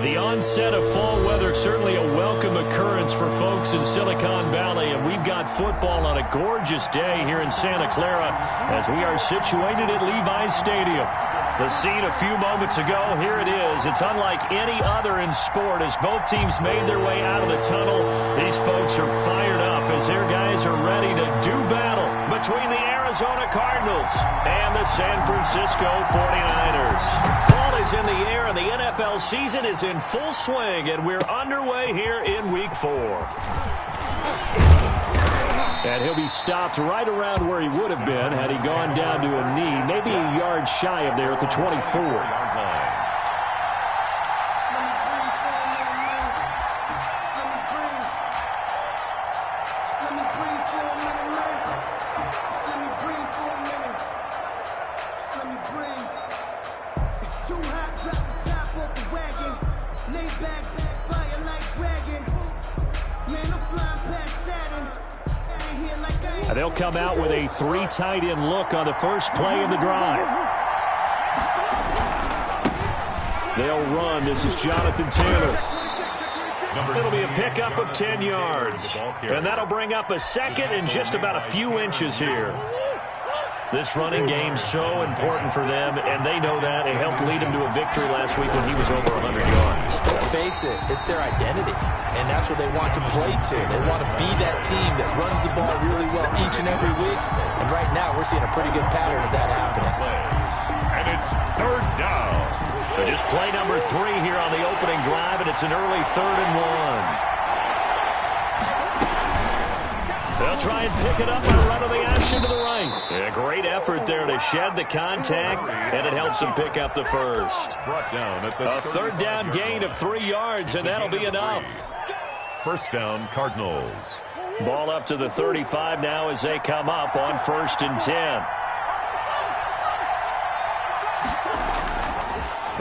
Well, the onset of fall weather, certainly a welcome occurrence for folks in Silicon Valley, and we've got football on a gorgeous day here in Santa Clara as we are situated at Levi's Stadium. The scene a few moments ago, here it is. It's unlike any other in sport as both teams made their way out of the tunnel. These folks are fired up as their guys are ready to do battle between the Arizona Cardinals and the San Francisco 49ers. Fall is in the air and the NFL season is in full swing, and we're underway here in Week 4. And he'll be stopped right around where he would have been had he gone down to a knee, maybe a yard shy of there at the 24. They'll come out with a 3 tight end look on the first play of the drive. They'll run. This is Jonathan Taylor. It'll be a pickup of 10 yards. And that'll bring up a second and just about a few inches here. This running game's so important for them, and they know that. It helped lead him to a victory last week when he was over 100 yards. Let's face it, it's their identity, and that's what they want to play to. They want to be that team that runs the ball really well each and every week, and right now we're seeing a pretty good pattern of that happening. And it's third down. Just play number 3 here on the opening drive, and it's an early 3rd and 1. They'll try and pick it up and run of the action to the right. A great effort there to shed the contact, and it helps them pick up the first. A 3rd down gain of 3 yards, and that'll be enough. First down, Cardinals. Ball up to the 35 now as they come up on 1st and 10.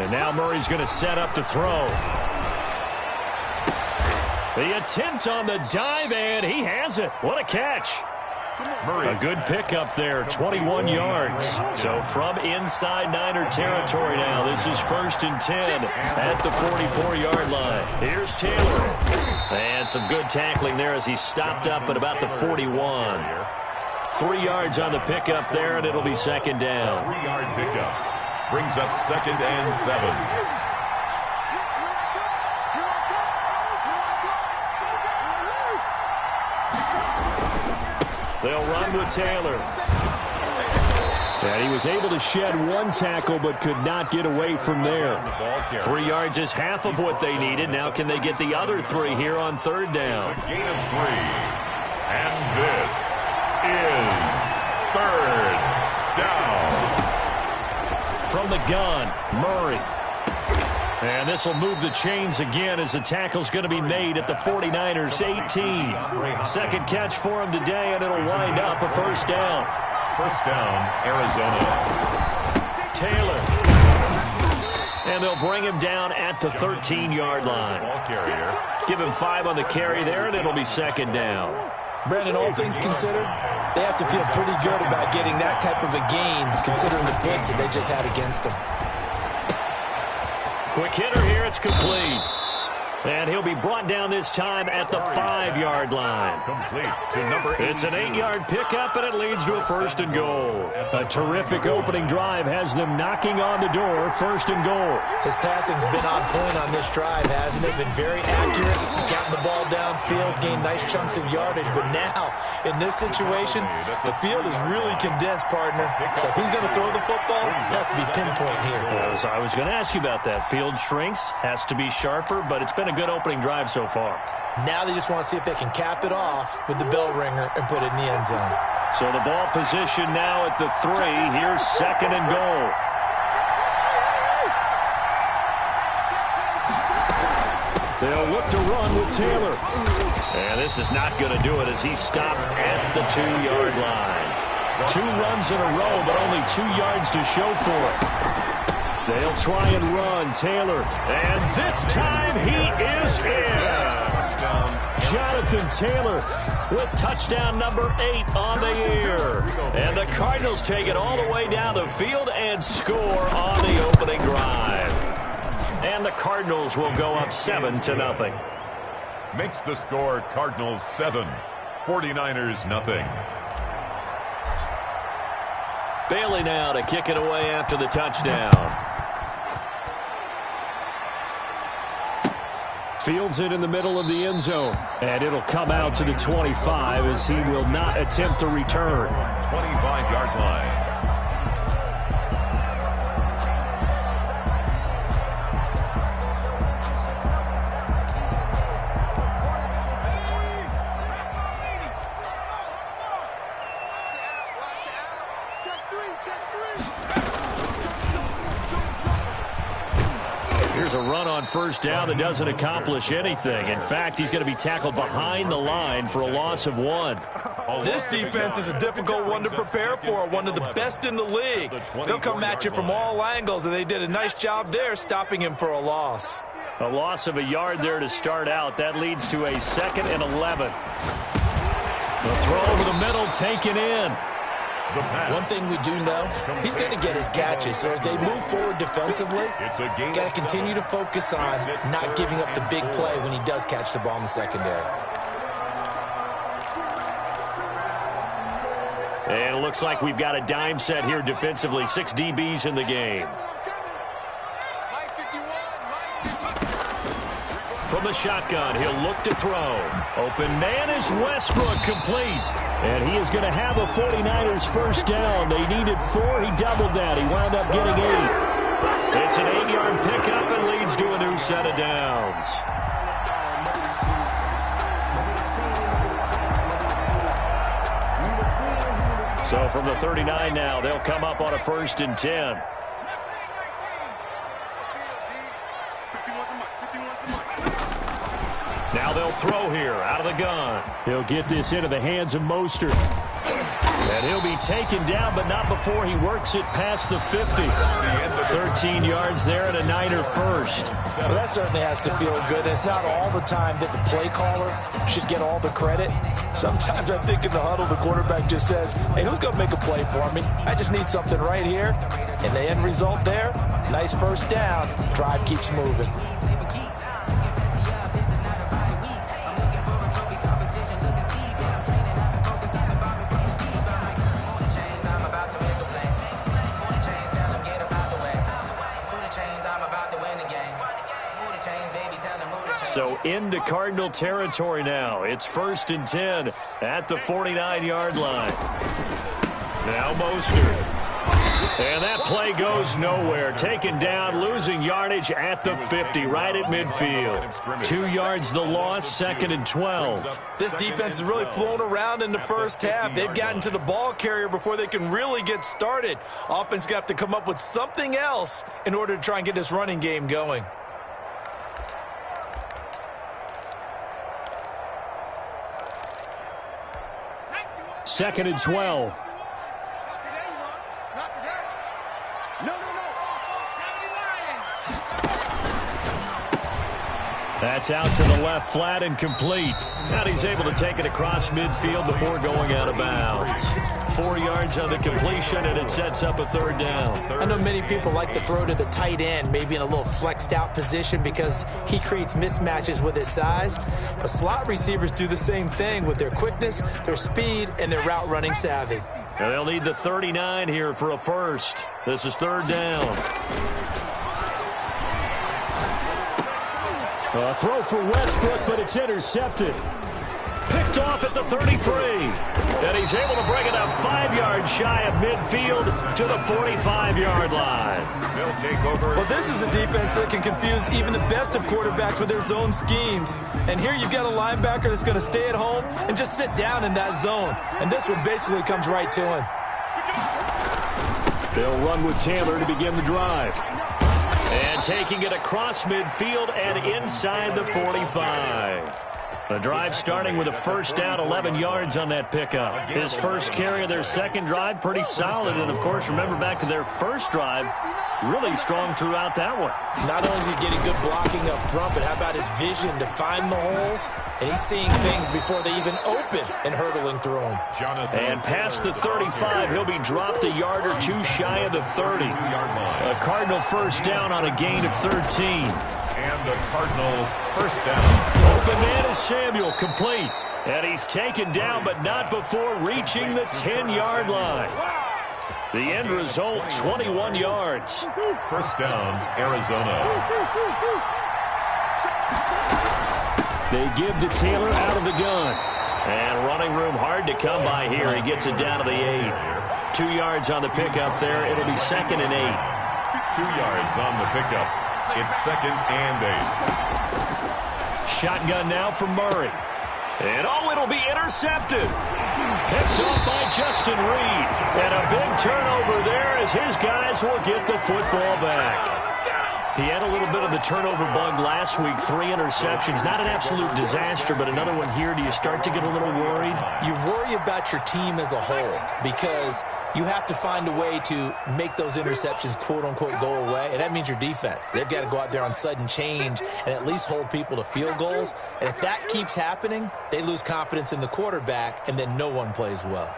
And now Murray's going to set up to throw. The attempt on the dive, and he has it. What a catch. A good pickup there, 21 yards. So from inside Niner territory now, this is 1st and 10 at the 44-yard line. Here's Taylor. And some good tackling there as he stopped up at about the 41. 3 yards on the pickup there, and it'll be 2nd down. 3-yard pickup. Brings up 2nd and 7. They'll run with Taylor. And he was able to shed 1 tackle but could not get away from there. 3 yards is half of what they needed. Now can they get the other 3 here on 3rd down? A gain of 3. And this is 3rd down. From the gun, Murray. And this will move the chains again as the tackle's going to be made at the 49ers 18. 2nd catch for him today, and it'll wind up a 1st down. 1st down, Arizona. Taylor. And they'll bring him down at the 13-yard line. Give him 5 on the carry there, and it'll be 2nd down. Brandon, all things considered, they have to feel pretty good about getting that type of a gain, considering the blitz that they just had against them. Quick hitter here, it's complete. And he'll be brought down this time at the 5-yard line. Complete to number 8. It's an 8-yard pickup, and it leads to a 1st and goal. A terrific opening drive has them knocking on the door, 1st and goal. His passing's been on point on this drive, hasn't it? Been very accurate, gotten the ball downfield, gained nice chunks of yardage. But now, in this situation, the field is really condensed, partner. So if he's going to throw the football, you have to be pinpoint here. I was going to ask you about that. Field shrinks, has to be sharper, but it's been a good opening drive so far. Now they just want to see if they can cap it off with the bell ringer and put it in the end zone. So the ball position now at the 3. Here's 2nd and goal. They'll look to run with Taylor. And this is not going to do it as he's stopped at the 2-yard line. 2 runs in a row, but only 2 yards to show for it. They'll try and run, Taylor. And this time he is in. Jonathan Taylor with touchdown number 8 on the year. And the Cardinals take it all the way down the field and score on the opening drive. And the Cardinals will go up 7-0. Makes the score Cardinals 7, 49ers nothing. Bailey now to kick it away after the touchdown. Fields it in the middle of the end zone. And it'll come out to the 25 as he will not attempt to return. 25-yard line. Here's a run on first down that doesn't accomplish anything. In fact, he's going to be tackled behind the line for a loss of 1. This defense is a difficult one to prepare for, one of the best in the league. They'll come at you from all angles, and they did a nice job there stopping him for a loss. A loss of a yard there to start out. That leads to a 2nd and 11. The throw over the middle taken in. One thing we do know, he's going to get his catches. So as they move forward defensively, got to continue to focus on not giving up the big play when he does catch the ball in the secondary. And it looks like we've got a dime set here defensively. 6 DBs in the game. From the shotgun, he'll look to throw. Open man is Westbrook, complete. And he is going to have a 49ers first down. They needed 4. He doubled that. He wound up getting 8. It's an 8-yard pickup and leads to a new set of downs. So from the 39 now, they'll come up on a 1st and 10. Now they'll throw here out of the gun. He'll get this into the hands of Mostert. And he'll be taken down, but not before he works it past the 50. 13 yards there and a Niner first. Well, that certainly has to feel good. It's not all the time that the play caller should get all the credit. Sometimes I think in the huddle, the quarterback just says, hey, who's going to make a play for me? I just need something right here. And the end result there, nice first down. Drive keeps moving. So into Cardinal territory now. It's 1st and 10 at the 49-yard line. Now Mostert. And that play goes nowhere. Taken down, losing yardage at the 50, right at midfield. 2 yards the loss, 2nd and 12. This defense is really flown around in the first half. They've gotten to the ball carrier before they can really get started. Offense going to have to come up with something else in order to try and get this running game going. Second and 12. That's out to the left, flat and complete. And he's able to take it across midfield before going out of bounds. 4 yards on the completion, and it sets up a 3rd down. I know many people like to throw to the tight end, maybe in a little flexed out position because he creates mismatches with his size. But slot receivers do the same thing with their quickness, their speed, and their route running savvy. And they'll need the 39 here for a first. This is 3rd down. A throw for Westbrook, but it's intercepted. Picked off at the 33. And he's able to bring it up 5 yards shy of midfield to the 45-yard line. They'll take over. Well, this is a defense that can confuse even the best of quarterbacks with their zone schemes. And here you've got a linebacker that's going to stay at home and just sit down in that zone. And this one basically comes right to him. They'll run with Taylor to begin the drive. And taking it across midfield and inside the 45. The drive starting with a first down, 11 yards on that pickup. His first carry of their second drive, pretty solid. And, of course, remember back to their first drive, really strong throughout that one. Not only is he getting good blocking up front, but how about his vision to find the holes? And he's seeing things before they even open and hurtling through them. And past the 35, he'll be dropped a yard or two shy of the 30. A Cardinal first down on a gain of 13. And the Cardinal first down. Open man is Samuel, complete. And he's taken down, but not before reaching the 10-yard line. The end result, 21 yards. First down, Arizona. They give to Taylor out of the gun. And running room hard to come by here. He gets it down to the 8. 2 yards on the pickup there. It'll be 2nd and 8. 2 yards on the pickup. It's 2nd and 8. Shotgun now from Murray. And it'll be intercepted. Picked off by Justin Reed. And a big turnover there as his guys will get the football back. He had a little bit of the turnover bug last week. 3 interceptions. Not an absolute disaster, but another one here. Do you start to get a little worried? You worry about your team as a whole because you have to find a way to make those interceptions, quote-unquote, go away. And that means your defense. They've got to go out there on sudden change and at least hold people to field goals. And if that keeps happening, they lose confidence in the quarterback, and then no one plays well.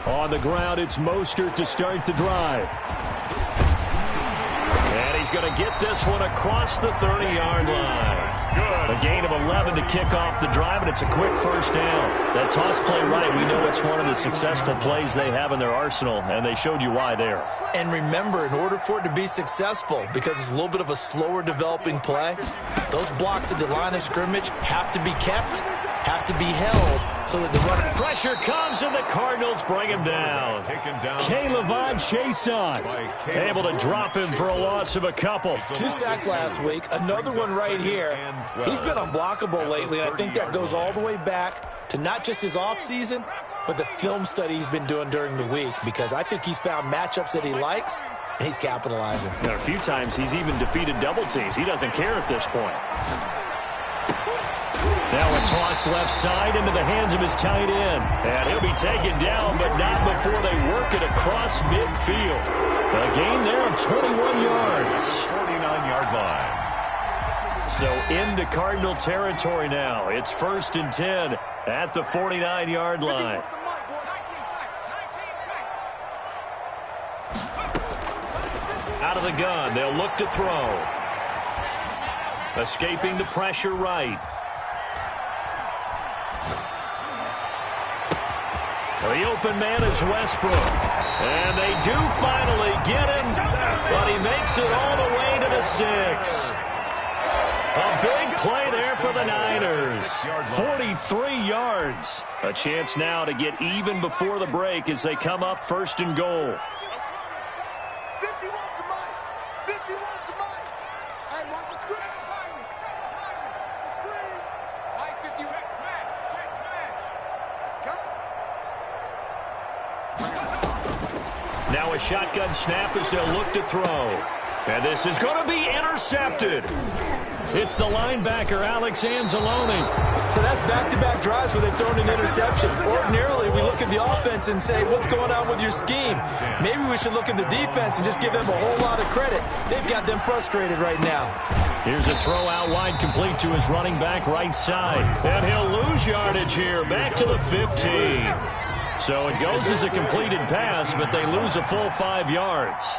On the ground, it's Mostert to start the drive. And he's going to get this one across the 30-yard line. A gain of 11 to kick off the drive, and it's a quick first down. That toss play right, we know it's one of the successful plays they have in their arsenal, and they showed you why there. And remember, in order for it to be successful, because it's a little bit of a slower developing play, those blocks at the line of scrimmage have to be kept, have to be held, so that the running pressure comes, and the Cardinals bring him down. Caleb Chason able to drop him for a loss of a couple. 2 sacks last week, another one right here. He's been unblockable lately, and I think that goes all the way back to not just his offseason, but the film study he's been doing during the week, because I think he's found matchups that he likes, and he's capitalizing. And a few times he's even defeated double teams. He doesn't care at this point. Now a toss left side into the hands of his tight end. And he'll be taken down, but not before they work it across midfield. A gain there of 21 yards. 49-yard line. So into Cardinal territory now. It's 1st and 10 at the 49-yard line. Out of the gun, they'll look to throw. Escaping the pressure right. The open man is Westbrook. And they do finally get him, but he makes it all the way to the 6. A big play there for the Niners. 43 yards. A chance now to get even before the break as they come up 1st and goal. Now a shotgun snap as they'll look to throw. And this is going to be intercepted. It's the linebacker, Alex Anzalone. So that's back-to-back drives where they've thrown an interception. Ordinarily, we look at the offense and say, what's going on with your scheme? Maybe we should look at the defense and just give them a whole lot of credit. They've got them frustrated right now. Here's a throw out wide, complete to his running back right side. And he'll lose yardage here, back to the 15. So it goes as a completed pass, but they lose a full 5 yards.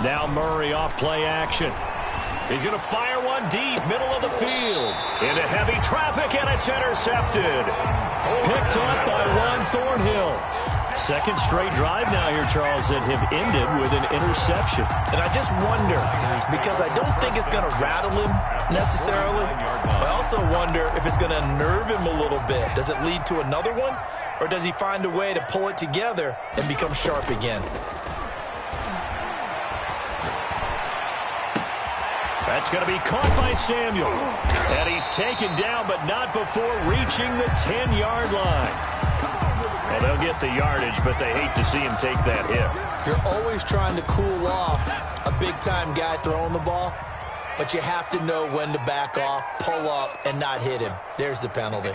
Now Murray off play action. He's going to fire one deep, middle of the field. Into heavy traffic, and it's intercepted. Picked off by Juan Thornhill. Second straight drive now here, Charles, that have ended with an interception. And I just wonder, because I don't think it's going to rattle him necessarily, but I also wonder if it's going to nerve him a little bit. Does it lead to another one, or does he find a way to pull it together and become sharp again? That's going to be caught by Samuel. And he's taken down, but not before reaching the 10-yard line. Well, they'll get the yardage, but they hate to see him take that hit. You're always trying to cool off a big-time guy throwing the ball, but you have to know when to back off, pull up, and not hit him. There's the penalty.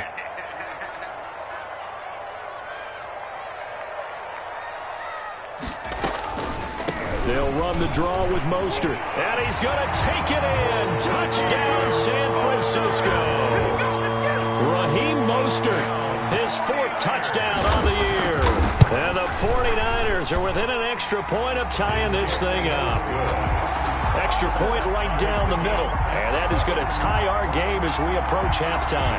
They'll run the draw with Mostert. And he's going to take it in. Touchdown, San Francisco. Raheem Mostert, his 4th touchdown on the year. And the 49ers are within an extra point of tying this thing up. Extra point right down the middle. And that is going to tie our game as we approach halftime.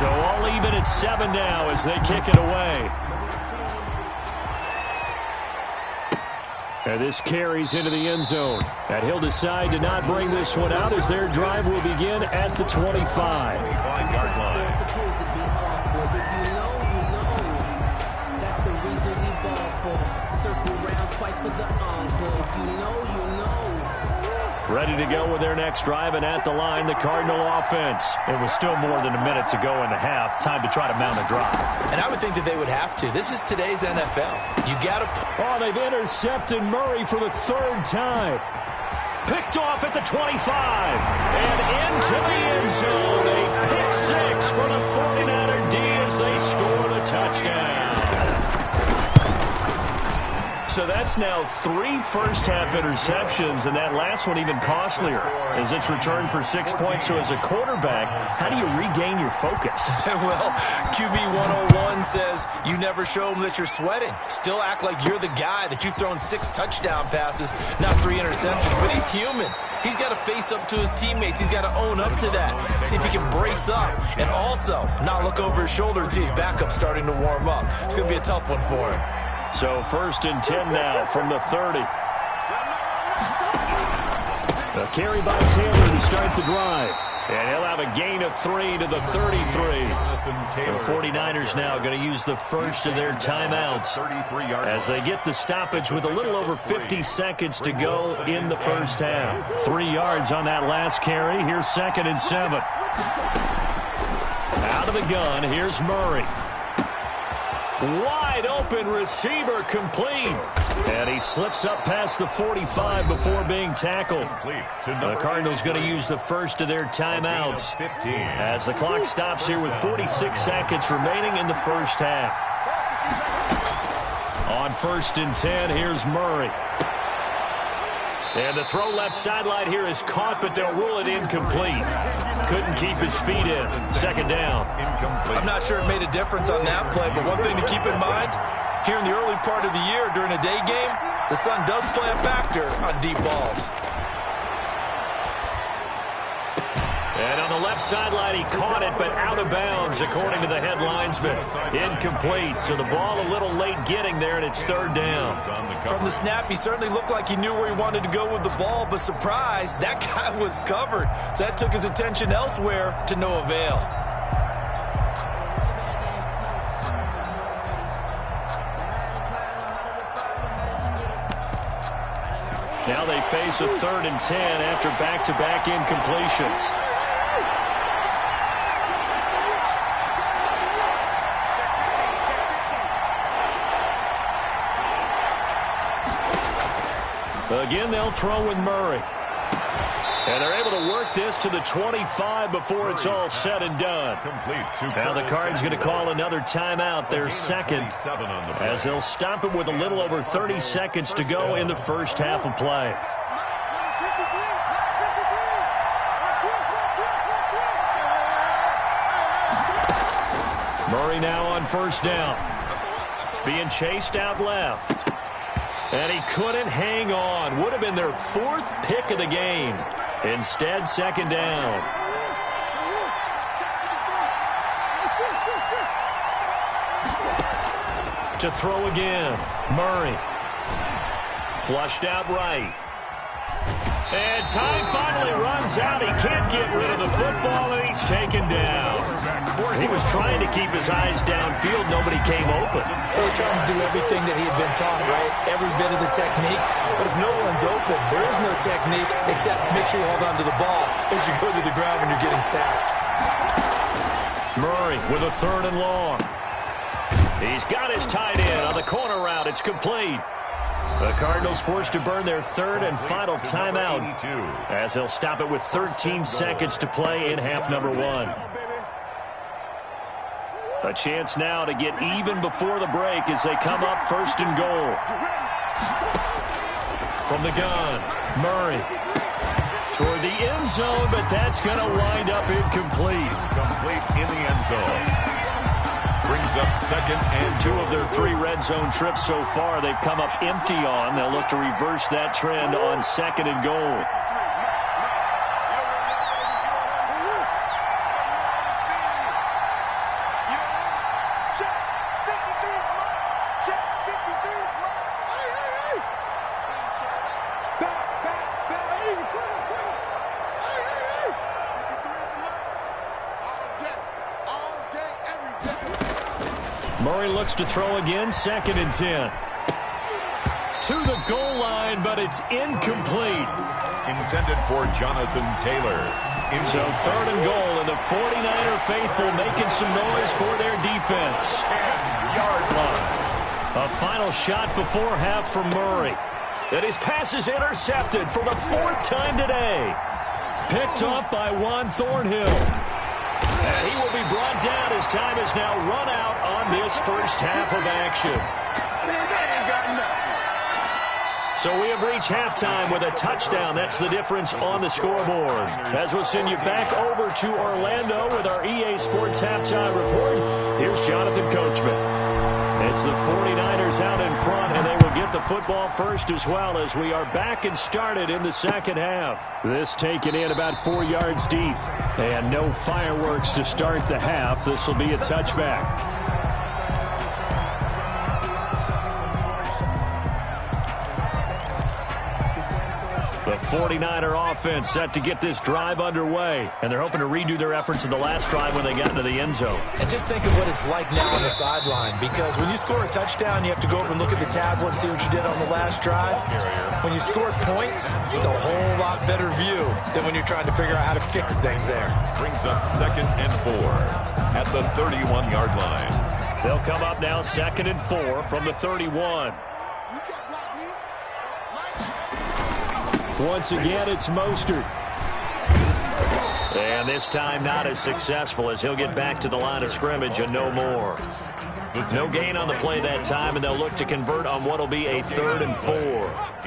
So all even at 7 now as they kick it away. And this carries into the end zone. And he'll decide to not bring this one out as their drive will begin at the 25. 25-yard line. That's the reason we ball for. Circle round twice for the encore. If you know, you know. Ready to go with their next drive, and at the line, the Cardinal offense. It was still more than a minute to go in the half. Time to try to mount a drive. And I would think that they would have to. This is today's NFL. You got to... Oh, they've intercepted Murray for the 3rd time. Picked off at the 25. And into the end zone. A pick 6 for the 49er D as they score the touchdown. So that's now 3 first-half interceptions, and that last one even costlier as it's returned for 6 points. So as a quarterback, how do you regain your focus? Well, QB 101 says you never show them that you're sweating. Still act like you're the guy, that you've thrown 6 touchdown passes, not 3 interceptions. But he's human. He's got to face up to his teammates. He's got to own up to that. See if he can brace up and also not look over his shoulder and see his backup starting to warm up. It's going to be a tough one for him. So 1st and 10 now from the 30. A carry by Taylor to start the drive. And he'll have a gain of 3 to the 33. The 49ers now going to use the first of their timeouts as they get the stoppage with a little over 50 seconds to go in the first half. 3 yards on that last carry. Here's 2nd and 7. Out of the gun, here's Murray. Wide open receiver complete. And he slips up past the 45 before being tackled. The Cardinals going to use the first of their timeouts as the clock stops here with 46 seconds remaining in the first half. On 1st and 10, here's Murray. And the throw left sideline here is caught, but they'll rule it incomplete. Couldn't keep his feet in. 2nd down. I'm not sure it made a difference on that play, but one thing to keep in mind, here in the early part of the year during a day game, the sun does play a factor on deep balls. And on the left sideline, he caught it, but out of bounds, according to the head linesman. Incomplete, so the ball a little late getting there, and it's 3rd down. From the snap, he certainly looked like he knew where he wanted to go with the ball, but surprise, that guy was covered. So that took his attention elsewhere to no avail. Now they face a 3rd and 10 after back-to-back incompletions. Again, they'll throw with Murray. And they're able to work this to the 25 before it's all said and done. Now the Cards going to call another timeout, their 2nd, as they'll stop it with a little over 30 seconds to go in the first half of play. Murray now on 1st down. Being chased out left. And he couldn't hang on. Would have been their 4th pick of the game. Instead, 2nd down. To throw again. Murray. Flushed out right. And time finally runs out. He can't get rid of the football, and he's taken down. He was trying to keep his eyes downfield. Nobody came open. He was trying to do everything that he had been taught, right? Every bit of the technique. But if no one's open, there is no technique except make sure you hold on to the ball as you go to the ground when you're getting sacked. Murray with a 3rd and long. He's got his tight end on the corner route. It's complete. The Cardinals forced to burn their 3rd and final timeout as they'll stop it with 13 seconds to play in half number 1. A chance now to get even before the break as they come up 1st and goal. From the gun, Murray toward the end zone, but that's going to wind up incomplete. Complete in the end zone. Brings up 2nd and 2 of their 3 red zone trips so far they've come up empty on. They'll look to reverse that trend on 2nd and goal. Murray looks to throw again, 2nd and 10. To the goal line, but it's incomplete. intended for Jonathan Taylor. So 3rd and goal, and the 49er faithful making some noise for their defense. 10-yard line. A final shot before half from Murray. And his pass is intercepted for the 4th time today. Picked up by Juan Thornhill. And he will be brought down as time has now run out on this first half of action. So we have reached halftime with a touchdown. That's the difference on the scoreboard. As we'll send you back over to Orlando with our EA Sports Halftime Report, here's Jonathan Coachman. It's the 49ers out in front, and they will get the football first as well as we are back and started in the second half. This taken in about 4 yards deep, and no fireworks to start the half. This will be a touchback. The 49er offense set to get this drive underway, and they're hoping to redo their efforts in the last drive when they got into the end zone. And just think of what it's like now on the sideline, because when you score a touchdown, you have to go over and look at the tablet and see what you did on the last drive. When you scored points, it's a whole lot better view than when you're trying to figure out how to fix things there. Brings up 2nd and 4 at the 31-yard line. They'll come up now 2nd and 4 from the 31. Once again, it's Mostert. And this time not as successful as he'll get back to the line of scrimmage and no more. No gain on the play that time, and they'll look to convert on what will be a 3rd and 4.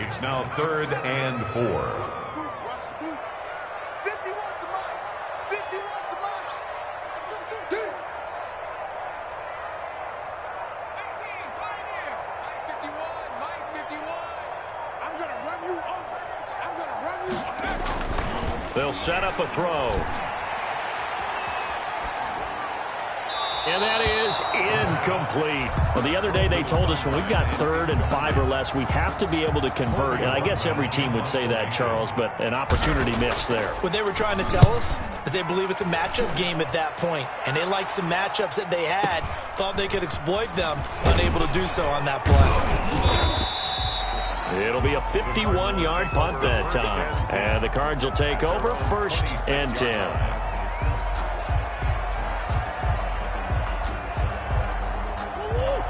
It's now 3rd and 4. They'll set up a throw. And that is incomplete. Well, the other day they told us when we've got 3rd and 5 or less, we have to be able to convert. And I guess every team would say that, Charles, but an opportunity missed there. What they were trying to tell us is they believe it's a matchup game at that point. And they liked some matchups that they had, thought they could exploit them, unable to do so on that play. It'll be a 51-yard punt that time. And the Cards will take over 1st and 10.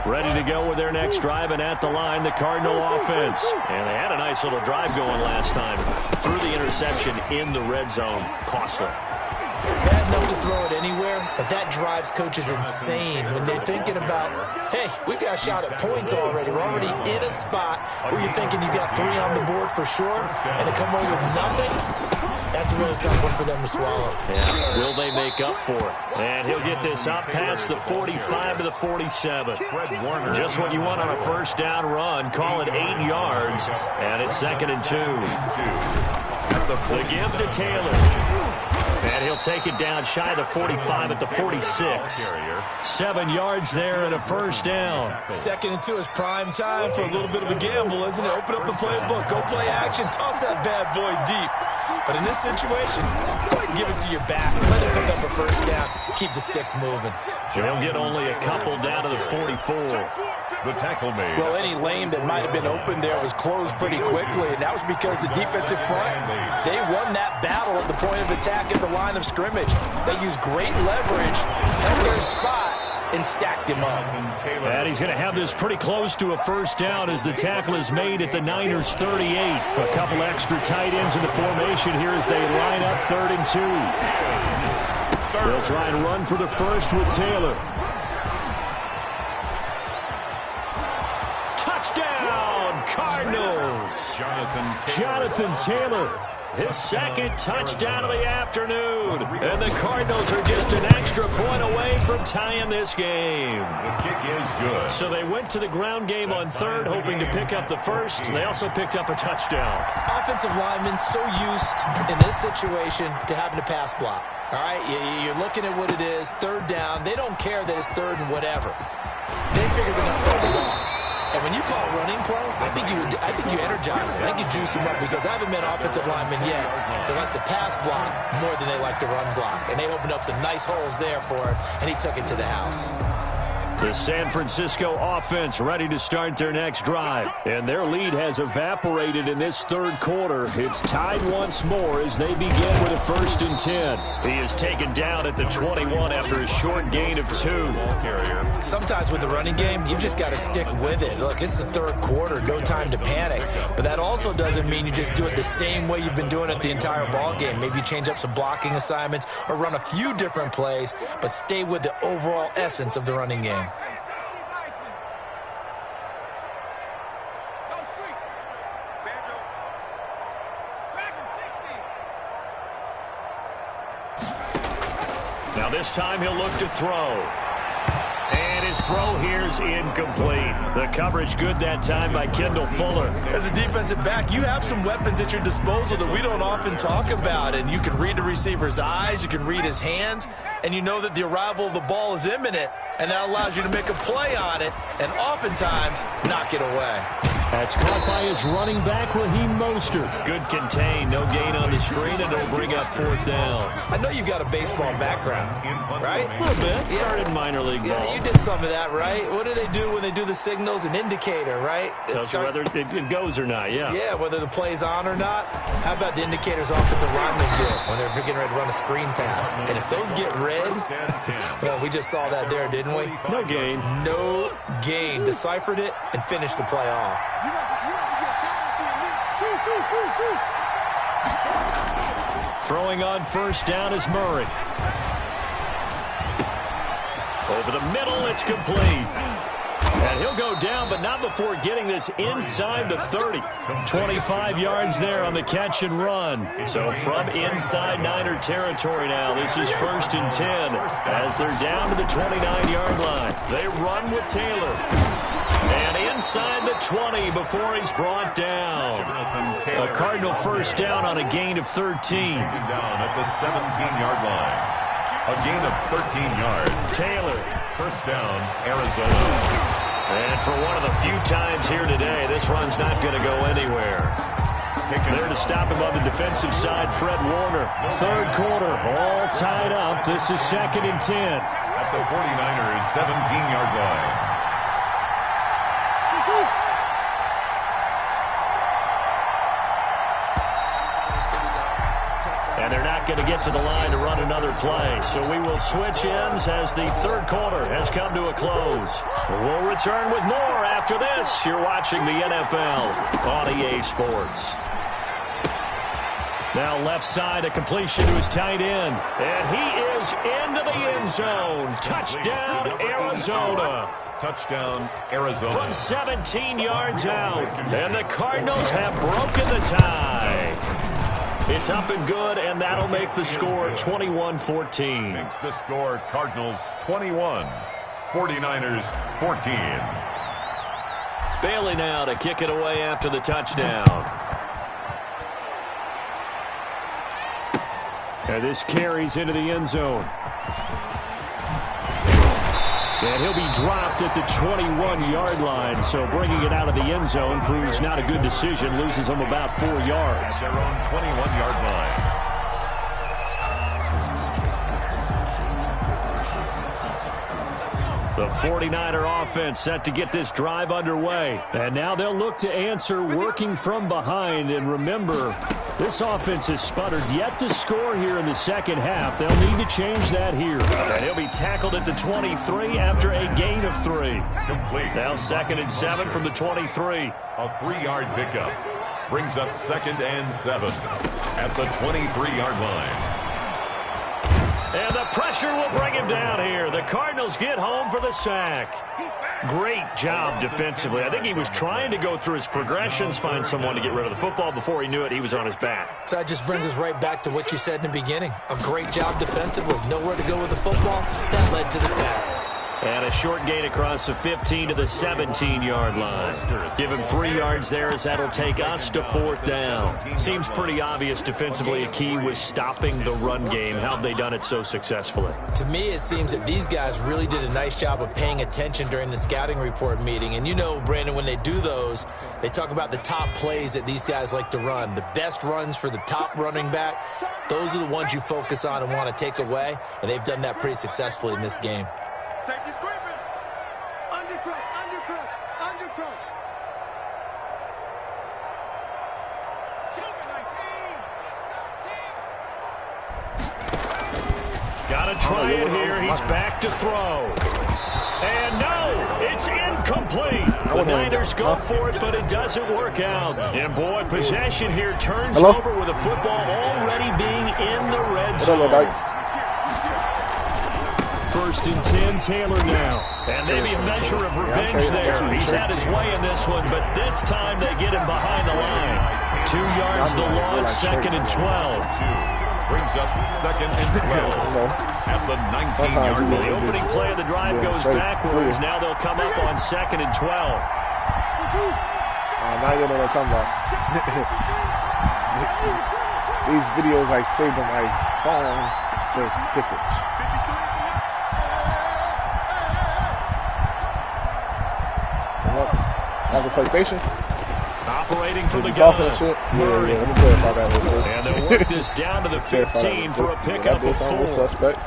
Ready to go with their next drive, and at the line, the Cardinal offense. And they had a nice little drive going last time. Threw the interception in the red zone. Costly. Bad enough to throw it anywhere, but that drives coaches insane when they're thinking about, hey, we got a shot at points already. We're already in a spot where you're thinking you got 3 on the board for sure, and to come away with nothing, that's a really tough one for them to swallow. Yeah. Will they make up for it? And he'll get this up past the 45 to the 47. Just what you want on a first down run. Call it 8 yards, and it's 2nd and 2. The give to Taylor. And he'll He'll take it down shy of the 45 at the 46. 7 yards there and a first down. 2nd and 2 is prime time for a little bit of a gamble, isn't it? Open up the playbook, go play action, toss that bad boy deep. But in this situation, go ahead and give it to your back. Let him pick up a first down. Keep the sticks moving. They'll get only a couple down to the 44. The tackle made. Well, any lane that might have been open there was closed pretty quickly, and that was because the defensive front, they won that battle at the point of attack at the line of scrimmage. They used great leverage, held their spot, and stacked him up. And he's going to have this pretty close to a first down as the tackle is made at the Niners' 38. A couple extra tight ends in the formation here as they line up 3rd and 2. They'll try and run for the first with Taylor. Touchdown, Cardinals! Jonathan Taylor. His 2nd touchdown of the afternoon. And the Cardinals are just an extra point away from tying this game. The kick is good. So they went to the ground game on 3rd, hoping to pick up the first. They also picked up a touchdown. Offensive linemen so used in this situation to having to pass block. All right, you're looking at what it is, 3rd down. They don't care that it's 3rd and whatever. They figure they're going to throw the ball. And when you call a running play, I think you energize them. I think you juice them up because I haven't met offensive linemen yet that likes to pass block more than they like to run block. And they opened up some nice holes there for him, and he took it to the house. The San Francisco offense ready to start their next drive. And their lead has evaporated in this 3rd quarter. It's tied once more as they begin with a 1st and 10. He is taken down at the 21 after a short gain of 2. Sometimes with the running game, you've just got to stick with it. Look, it's the 3rd quarter, no time to panic. But that also doesn't mean you just do it the same way you've been doing it the entire ball game. Maybe change up some blocking assignments or run a few different plays, but stay with the overall essence of the running game. Now this time he'll look to throw. And his throw here is incomplete. The coverage good that time by Kendall Fuller. As a defensive back, you have some weapons at your disposal that we don't often talk about. And you can read the receiver's eyes, you can read his hands, and you know that the arrival of the ball is imminent. And that allows you to make a play on it and oftentimes knock it away. That's caught by his running back, Raheem Mostert. Good contain, no gain on the screen, and it'll bring up 4th down. I know you've got a baseball background, right? A little bit. Started minor league ball. Yeah, you did some of that, right? What do they do when they do the signals? An indicator, right? Tells you whether it goes or not, yeah. Yeah, whether the play's on or not. How about the indicators offensive linemen get when they're getting ready to run a screen pass? And if those get red, well, we just saw that there, didn't we? No gain. No gain. Deciphered it and finished the play off. Throwing on 1st down is Murray. Over the middle, it's complete. And he'll go down, but not before getting this inside the 30. 25 yards there on the catch and run. So from inside Niner territory now, this is 1st and 10 as they're down to the 29-yard line. They run with Taylor. And inside the 20 before he's brought down. A Cardinal first down on a gain of 13. Down at the 17-yard line. A gain of 13 yards. Taylor. First down, Arizona. And for one of the few times here today, this run's not going to go anywhere. There to stop him on the defensive side, Fred Warner. 3rd quarter, all tied up. This is 2nd and 10. At the 49ers' 17-yard line. And they're not going to get to the line to run another play. So we will switch ends as the 3rd quarter has come to a close. We'll return with more after this. You're watching the NFL on EA Sports. Now left side, a completion to his tight end. And he is into the end zone. Touchdown, Arizona. Touchdown, Arizona. From 17 yards out. And the Cardinals have broken the tie. It's up and good, and that'll make the score 21-14. Makes the score Cardinals 21, 49ers 14. Bailey now to kick it away after the touchdown. And this carries into the end zone. And he'll be dropped at the 21-yard line. So bringing it out of the end zone proves not a good decision. Loses them about 4 yards. Their own 21-yard line. The 49er offense set to get this drive underway. And now they'll look to answer working from behind. And remember, this offense has sputtered yet to score here in the second half. They'll need to change that here. And he'll be tackled at the 23 after a gain of 3. Complete. Now 2nd and 7 from the 23. A 3-yard pickup. Brings up 2nd and 7 at the 23-yard line. And the pressure will bring him down here. The Cardinals get home for the sack. Great job defensively. I think he was trying to go through his progressions, find someone to get rid of the football. Before he knew it, he was on his back. So that just brings us right back to what you said in the beginning. A great job defensively. Nowhere to go with the football. That led to the sack. And a short gain across the 15 to the 17-yard line. Give him 3 yards there as that'll take us to 4th down. Seems pretty obvious defensively a key was stopping the run game. How have they done it so successfully? To me, it seems that these guys really did a nice job of paying attention during the scouting report meeting. And you know, Brandon, when they do those, they talk about the top plays that these guys like to run. The best runs for the top running back. Those are the ones you focus on and want to take away. And they've done that pretty successfully in this game. Safety's creeping. Undercrush, undercrush, undercrush. Shooting 19. Got to try it here. He's back to throw. And no, it's incomplete. The Niners go for it, but it doesn't work out. And boy, possession here turns over with the football already being in the red zone. 1st and 10, Taylor now. And maybe a measure of revenge there. He's had his way in this one, but this time they get him behind the line. 2 yards the loss, 2nd and 12. Brings up 2nd and 12 at the 19-yard line. The opening play of the drive goes backwards. Now they'll come up on 2nd and 12. Now you know what I'm talking about. These videos I saved on my phone says different. Have the PlayStation? Operating from the gun. Murray. And they'll work this down to the 15 for a pickup of 4. Suspect.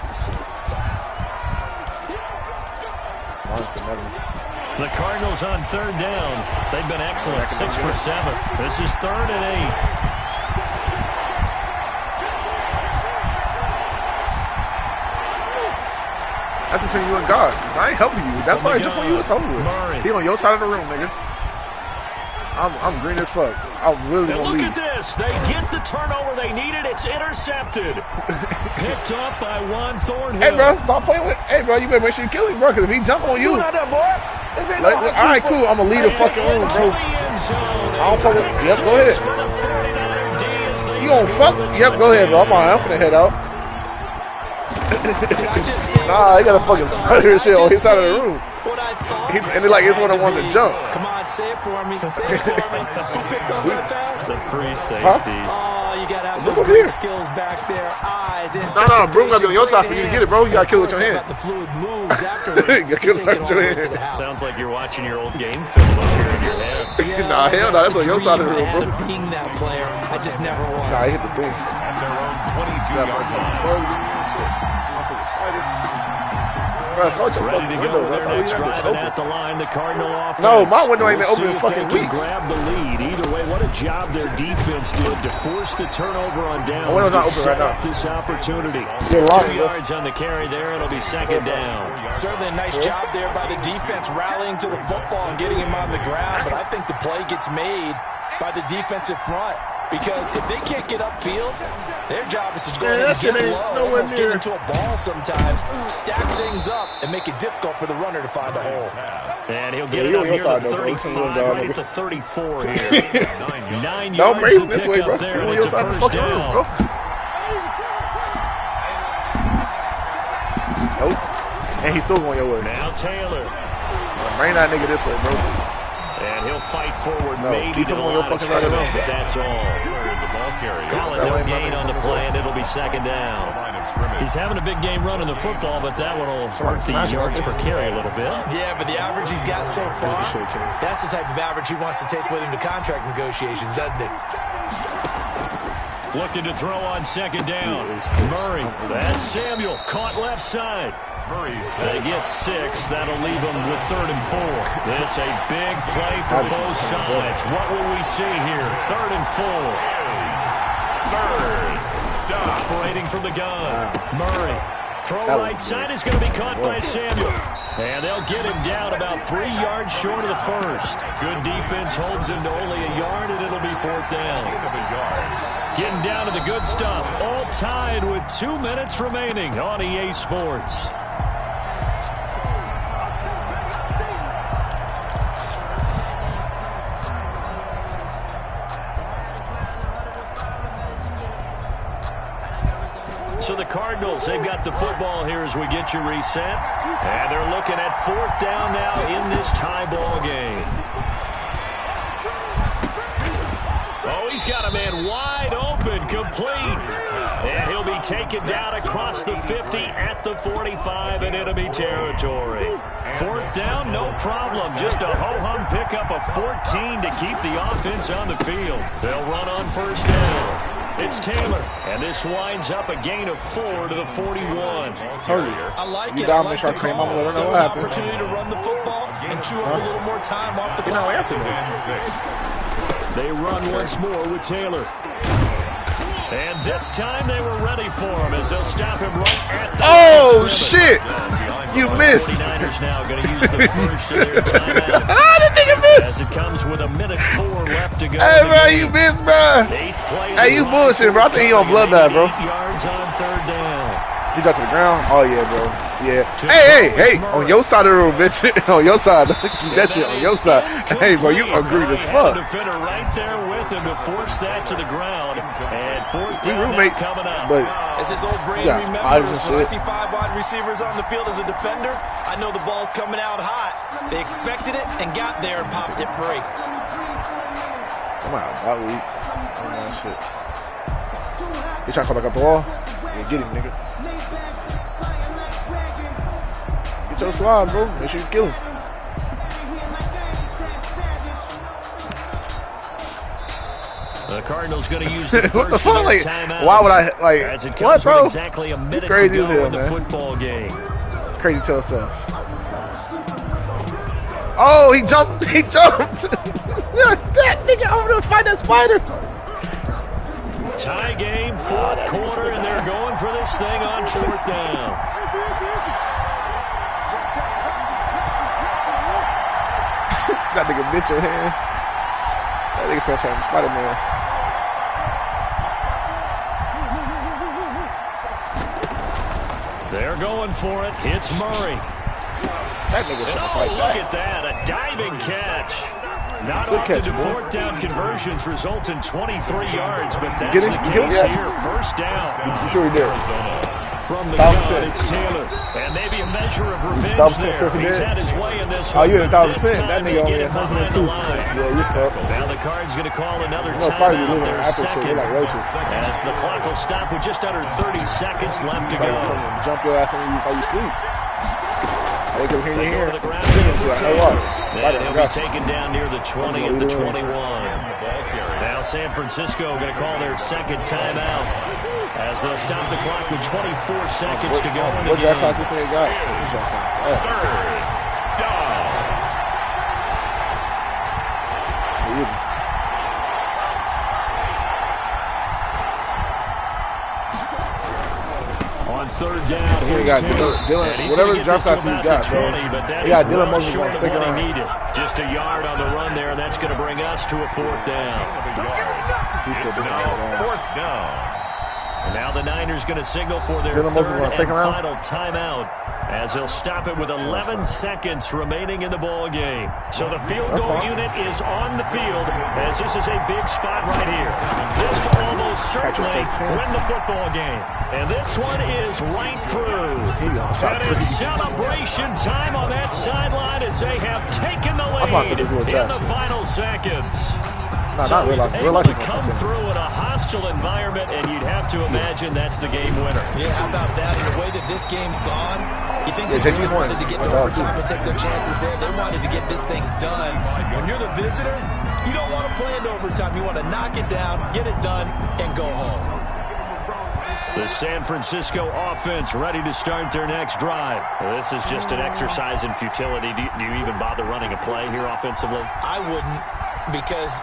The Cardinals on 3rd down. They've been excellent. 6 for 7. This is 3rd and 8. That's between you and God. I ain't helping you. That's why I jump on you. It's over with. He on your side of the room, nigga. I'm green as fuck. I'm really gonna leave. Look at this. They get the turnover they needed. It's intercepted. Picked up by Juan Thornhill. Hey, bro, stop playing with. Hey, bro, you better make sure you kill him, bro, because if he jump on you. All right, cool. I'm gonna leave the fucking room, bro. I don't fuck with. Yep, go ahead. You gonna fuck? Yep, go ahead, bro. I'm finna head out. Nah, he got a fucking spider shit on his side of the room. And it's like it's one of the ones that jump. Come on, say it for me. Say it for me. Who picked up that pass? The free safety. Oh, you got to have those great skills back there. Eyes, no, bro, gotta be on your side for you to get it, bro. You got to kill it with your hand. The fluid moves afterwards. You got to kill it with your hand. Sounds like you're watching your old game film up here in your head. Nah, hell no, that's on your side of the room, bro. Being that player, I just never was. Nah, he hit the thing. At their own 22-yard line. Ready to go with their next drive, and at the line, the Cardinal offense. No, my window ain't been open in fucking weeks. Grab the lead. Either way, what a job their defense did to force the turnover on downs. Window's not open right now. This opportunity. 2 yards on the carry there. It'll be 2nd down. Certainly a nice job there by the defense rallying to the football and getting him on the ground. But I think the play gets made by the defensive front. Because if they can't get upfield, their job is to go ahead and get low, almost get into a ball sometimes, stack things up, and make it difficult for the runner to find a hole. And he'll get it up near the 35, right at the 34 here. 9 yards to pick up there, and it's a 1st down. Nope. And he's still going your way. Now Taylor. Bring that nigga this way, bro. And he'll fight forward, maybe to the line of scrimmage, but that's all. The ball Call it no gain on the play, and it'll be second down. He's having a big game running the football, but that one will hurt the yards per carry a little bit. Yeah, but the average he's got so far, that's the type of average he wants to take with him to contract negotiations, doesn't he? Looking to throw on second down. Murray. That's Samuel. Caught left side. They get 6. That'll leave them with 3rd and 4. This a big play for both sides. What will we see here? 3rd and 4. Operating from the gun. Murray. Throw right side is going to be caught by Samuel. And they'll get him down about 3 yards short of the first. Good defense holds him to only a yard, and it'll be 4th down. Getting down to the good stuff. All tied with 2 minutes remaining on EA Sports. So the Cardinals, they've got the football here as we get you reset. And they're looking at 4th down now in this tie ball game. Oh, he's got a man wide open, complete. And he'll be taken down across the 50 at the 45 in enemy territory. 4th down, no problem. Just a ho-hum pickup of 14 to keep the offense on the field. They'll run on 1st down. It's Taylor, and this winds up a gain of 4 to the 41. I like it. I like the call. Still an opportunity to run the football and chew up a little more time off the clock. They run once more with Taylor. And this time they were ready for him as they'll stop him right at the shit! You missed. 49ers now going to use the first of their timeouts. As it comes with 1:04 left to go. Hey, bro, you missed, bro. Hey, you bullshit, bro. I think he on bloodbath, bro. 8 yards on 3rd down. He dropped to the ground? Oh, yeah, bro. Yeah. Hey. On your side of the room, bitch. On your side. Keep that shit on your side. Hey, bro, you agreed as fuck. Defender right there with him to force that to the ground. And 4th down coming up. But as his old brain remembers, when I see 5 wide receivers on the field as a defender, I know the ball's coming out hot. They expected it and got there and popped it free. Come on, bye week. Shit. You trying to come back up the wall? Yeah, get him, nigga. Get your slide, bro. Make sure you kill him. The Cardinals going to use the first what the fuck? Like, timeouts. Why would I like? As it what, bro? Exactly a minute crazy to as go hell, in the man. football game. Crazy to yourself. Oh, he jumped. He jumped. That nigga over there fight that spider. Tie game, 4th quarter, and they're going for this thing on 4th down. That nigga Mitchell hand. That nigga fell trying to Spider-Man. They're going for it. It's Murray. That nigga trying to fight look at that. A diving catch. Not often do 4th down conversions result in 23 yards, but that's the case here. 1st down. You sure he did? From the gun, it's Taylor. And maybe a measure of revenge there. He's had his way in this one. Oh, you had 1,000%. That nigga get it behind the line. Yeah, you fucked. Now the Card's going to call another timeout. Their second. As the clock will stop with just under 30 seconds left to go. Jump your ass while you sleep. They come here, you hear. And he'll be taken down near the 20 at the 21. Now San Francisco going to call their second timeout as they'll stop the clock with 24 seconds to go in the game. Third down. On 3rd down, he got Dylan, whatever drop pass he got, bro. He got Dylan Moses on 2nd round. Just a yard on the run there, and that's going to bring us to a 4th down. 4th down. And now the Niners going to signal for their Dylan third and round? final timeout as they'll stop it with 11 seconds remaining in the ball game. So the field goal unit is on the field as this is a big spot right here. This will almost certainly win the football game. And this one is right through. And it's celebration time on that sideline as they have taken the lead in the final seconds. No, So not real he's life. Real able life to is come through in a hostile environment, and you'd have to imagine that's the game winner. Yeah, how about that? And the way that this game's gone, you think they JT really wanted to get to won. overtime and take their chances there. They wanted to get this thing done. When you're the visitor, you don't want to play into overtime. You want to knock it down, get it done, and go home. The San Francisco offense ready to start their next drive. This is just an exercise in futility. Do you even bother running a play here offensively? I wouldn't, because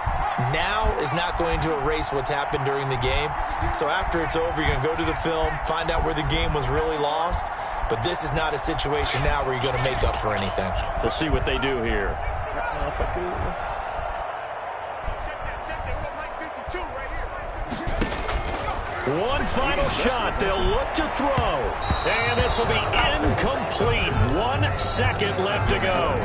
now is not going to erase what's happened during the game. So after it's over, you're going to go to the film, find out where the game was really lost. But this is not a situation now where you're going to make up for anything. We'll see what they do here. One final shot. They'll look to throw. And this will be incomplete. 1 second left to go.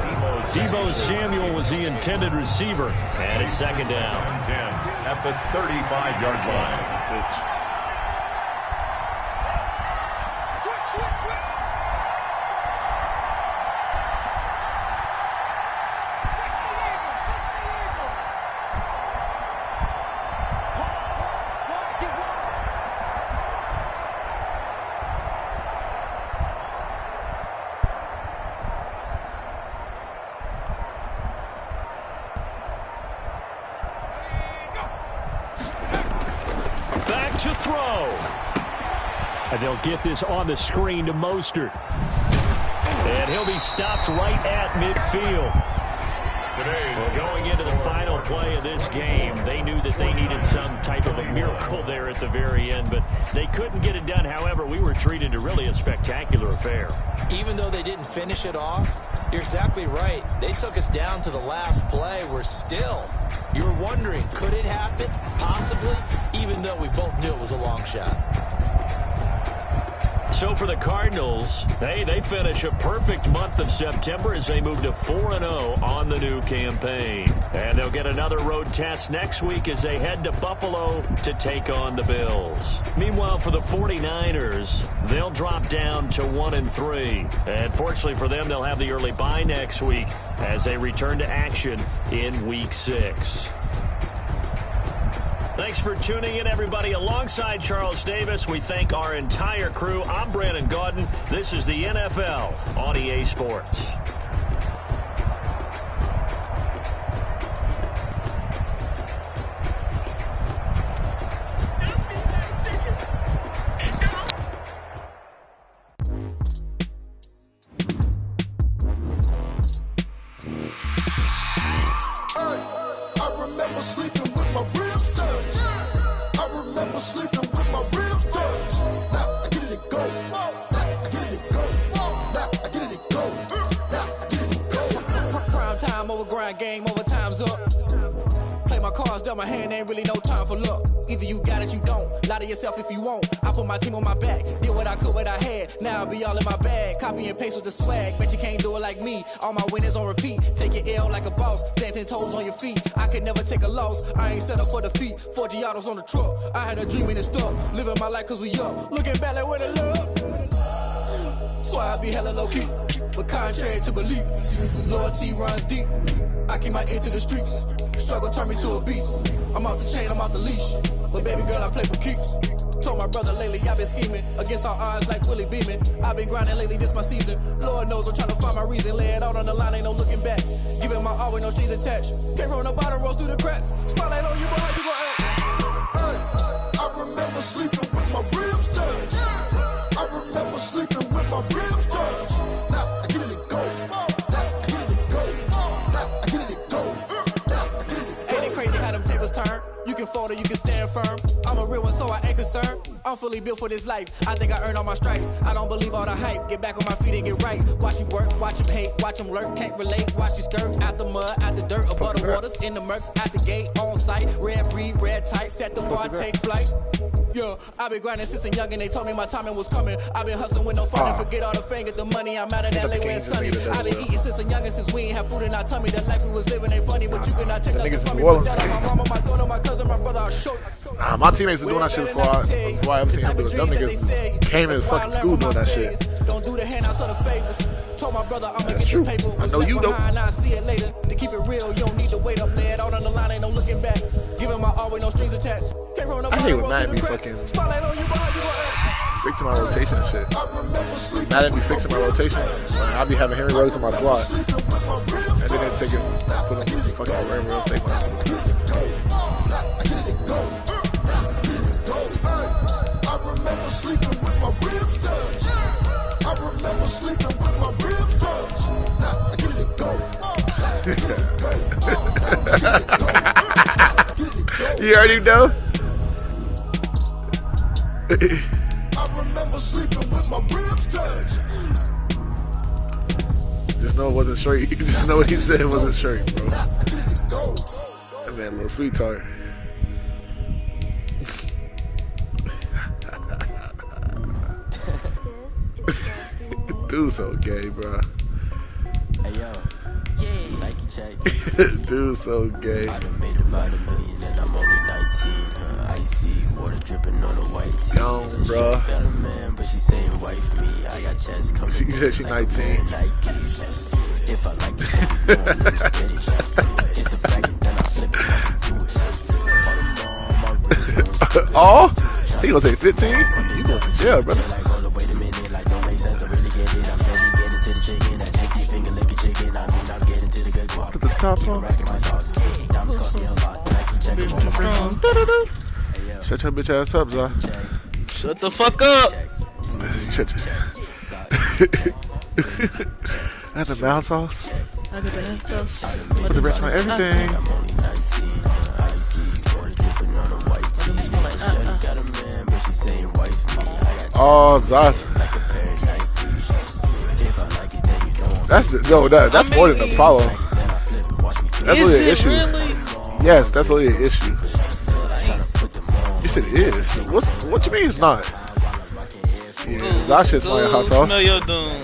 Deebo Samuel was the intended receiver. And it's second down. 10 at the 35-yard line. To throw. And they'll get this on the screen to Mostert. And he'll be stopped right at midfield. Well, going into the final play of this game, they knew that they needed some type of a miracle there at the very end, but they couldn't get it done. However, we were treated to really a spectacular affair. Even though they didn't finish it off, you're exactly right. They took us down to the last play. We're still, you were wondering, could it happen? Possibly, even though we both knew it was a long shot. So for the Cardinals, hey, they finish a perfect month of September as they move to 4-0 on the new campaign. And they'll get another road test next week as they head to Buffalo to take on the Bills. Meanwhile, for the 49ers, they'll drop down to 1-3. And fortunately for them, they'll have the early bye next week as they return to action in Week 6. Thanks for tuning in, everybody. Alongside Charles Davis, we thank our entire crew. I'm Brandon Gaudin. This is the NFL on EA Sports. Game over, time's up. Play my cards, dealt my hand, ain't really no time for luck. Either you got it, you don't. Lie to yourself if you won't. I put my team on my back, did what I could, what I had. Now I'll be all in my bag, copy and paste with the swag. Bet you can't do it like me. All my winners on repeat. Take your L like a boss, stand 10 toes on your feet. I can never take a loss, I ain't set up for defeat. 4 Giottos on the truck, I had a dream and it's stuck. Living my life cause we up, looking back like where the love. So I be hella low key, but contrary to belief, loyalty runs deep. I keep my ear to the streets. Struggle turned me to a beast. I'm out the chain, I'm out the leash. But baby girl, I play for keeps. Told my brother lately, I've been scheming. Against all odds like Willie Beeman. I've been grinding lately, this my season. Lord knows I'm trying to find my reason. Lay it out on the line, ain't no looking back. Giving my all with no strings attached. Can't roll no bottom, roll through the cracks. Spotlight on you, but how you gon' act? Hey, I remember sleeping with my ribs touched. I remember sleeping with my ribs touched. Now I get it and go. You can fold or you can stand firm. I'm a real one, so I ain't concerned. I'm fully built for this life. I think I earned all my stripes. I don't believe all the hype. Get back on my feet and get right. Watch you work, watch him hate, watch him lurk. Can't relate, watch you skirt. Out the mud, out the dirt, above the waters, in the murks, out the gate, on site. Red breed, red tight, set the bar, take flight. Yeah, I've been grinding since a young and they told me my timing was coming. I've been hustling with no fun and forget all the fame, get the money. I'm out of that late where it's sunny. I've been eating since a young and since we ain't have food in our tummy. The life we was living ain't funny, but you cannot take nothing from me. Put that on my mama, my daughter, my cousin, my brother, I'll show you. Nah, my teammates were doing that shit before I ever seen him do it. Them niggas came in fucking school doing that shit. Don't do the handouts or the favors. Told my brother I'ma That's get true. this paper. I know you, though. I see it later. To keep it real, you don't need to wait up. Lay it out on the line, ain't no looking back. Giving my all with no strings attached. Can't run up I hate when Madden be fucking fixing my rotation and shit. Madden be fixing my rotation. Like, I be having Henry Ruggs in my slot. And then they take it, put him fucking wherever else they want. I remember sleeping with my ribs touched. I remember sleeping with my ribs touched. Now I get it go. You already know? I remember sleeping with my ribs touched. Just know it wasn't straight. You just know what he said wasn't straight, bro. That man, a little sweet talk. Dude, so gay, bro. Hey yo, Nike check. Dude, so gay. I done made about $1 million and I'm only 19. I see water dripping on the white tee. Young, bro. Got a man, but she saying wife me. I got chest coming. She said she 19. If I like it, then you get it. Hit the bag and then I flip it. Oh, he gonna say 15? You going to jail, brother. Put the top on. Shut your bitch ass up, Zah. Shut the fuck up. Shut your... That's the mouse sauce. I got the hand sauce. Put the rest on everything. Oh, that's that's more than a problem. That's really an issue. Really? Yes, that's really an issue. You said it is. What you mean it's not? Yeah, Zasha's my hot sauce. Smell your doom.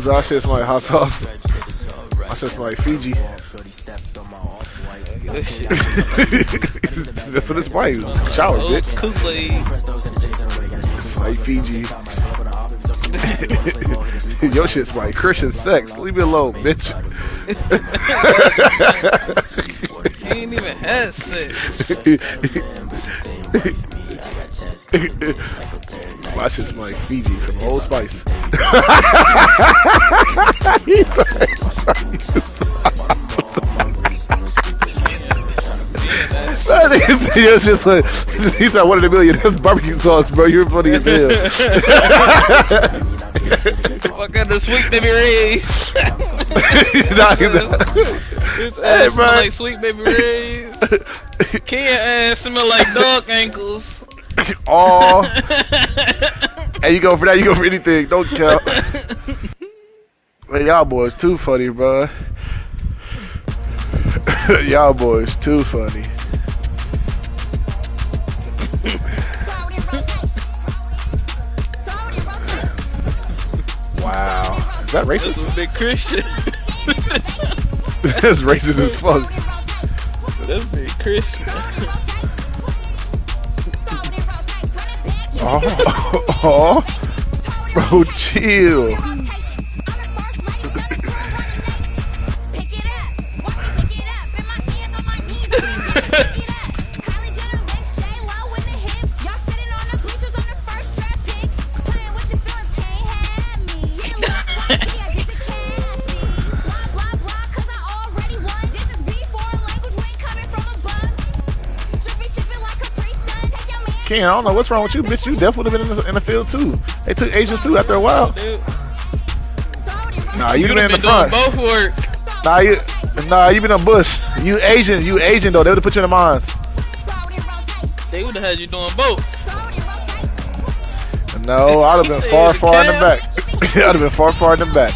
Zasha's my hot sauce. My shit's my Fiji. That's what it's like. Shower, bitch. Kool-Aid. It's like Fiji. Your shit's like Christian sex. Leave me alone, bitch. He ain't even had sex. My shit's like Fiji from Old Spice. It's just like he's like $1 million. That's barbecue sauce, bro. You're funny as hell. Fuck out the sweet baby rays. His ass smell like sweet baby rays. Kia ass smell like dog ankles. Oh, hey, you go for that. You go for anything. Don't count. Man, y'all boys too funny, bro. Y'all boys too funny. Wow, is that racist? This is big Christian. That's racist as fuck. That's big Christian. Oh, bro, chill. I don't know what's wrong with you, bitch. You definitely would have been in the field too. They took Asians too after a while. Nah, you been in the front. Both work. Nah, you been on Bush. You Asian though. They would have put you in the mines. They would have had you doing both. No, I'd have been far in the back. I'd have been far in the back.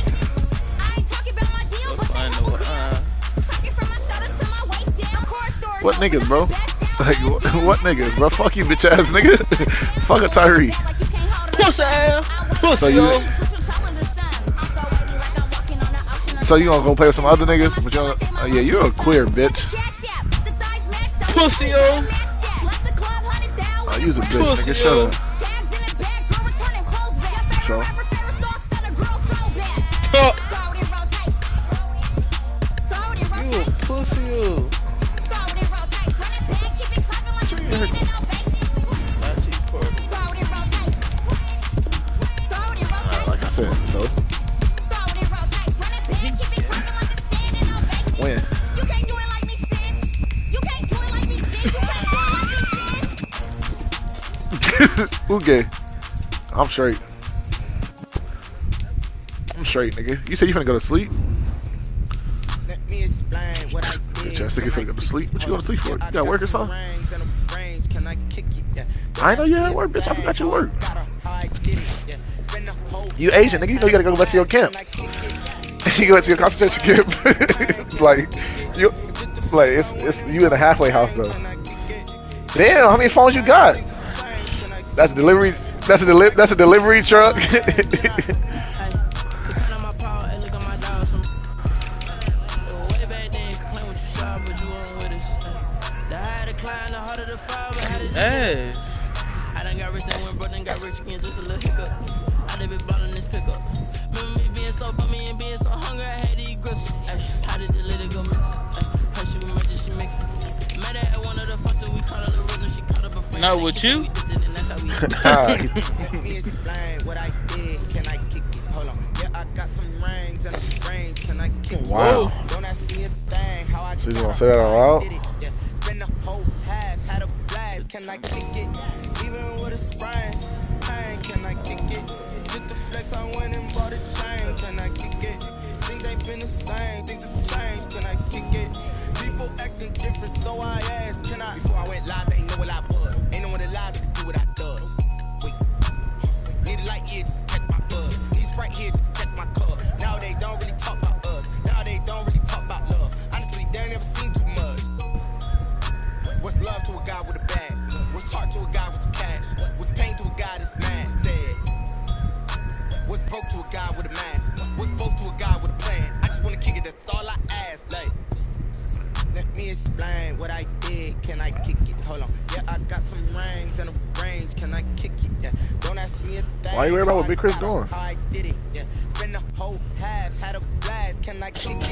What niggas, bro? Like, what niggas, bro? Fuck you, bitch ass nigga. Fuck a Tyree. Pussy ass. Pussy. So you gonna go play with some other niggas? But yeah, you're a queer bitch. Pussy. Oh, you's a bitch, nigga. Shut up. So. said so. When? Who gay? I'm straight. I'm straight, nigga. You said you finna go to sleep? Let me explain what I did. Bitch, I think you finna go to sleep. What you going to sleep for? You got work or something? I know you had work, bitch. I forgot you work. You Asian, nigga. You know you gotta go back to your camp. You go back to your concentration camp. Like it's you in the halfway house though. Damn, how many phones you got? That's a delivery. That's a delivery truck. Hey. I done got rich and went broke and got rich again, just a little hiccup. I done been ballin' this pickup. Remember me being so bummy and being so hungry, I had to eat gristle. How did the lady go miss? Her she was making she mix. Met her at one of the functions, we caught her the rhythm, she caught up a friend. Not with you? Let me explain what I did. Can I kick it? Hold on. Yeah, I got some rings and a range. Can I kick it? Wow. Don't ask me a thing. How I So you gonna say that out loud? Spend the whole half, had a blast. Can I kick it? Even with a sprain, pain. Can I kick it? Just the flex, I went and bought a chain. Can I kick it? Things ain't been the same. Things have changed. Can I kick it? People acting different, so I asked. Can I? Before I went live, they ain't know what I was. Ain't no one alive that can do what I does. Wait. Need a light here just to catch my buzz. Need Sprite here just to catch my cup. Now they don't really talk about us. Now they don't really talk about love. Honestly, they ain't never seen too much. What's love to a guy with a bag? What's heart to a guy with some cash? What's pain to a guy that's mad? Said. What's broke to a guy with a mask? What's both to a guy with a plan? I just wanna kick it, that's all I ask. Like, let me explain what I did. Can I kick it? Hold on. Yeah, I got some rings and a range. Can I kick it? Yeah. Don't ask me a thing. Why you worried about what Big Chris doing? How I did it. Yeah. Spend the whole half, had a blast. Can I kick it?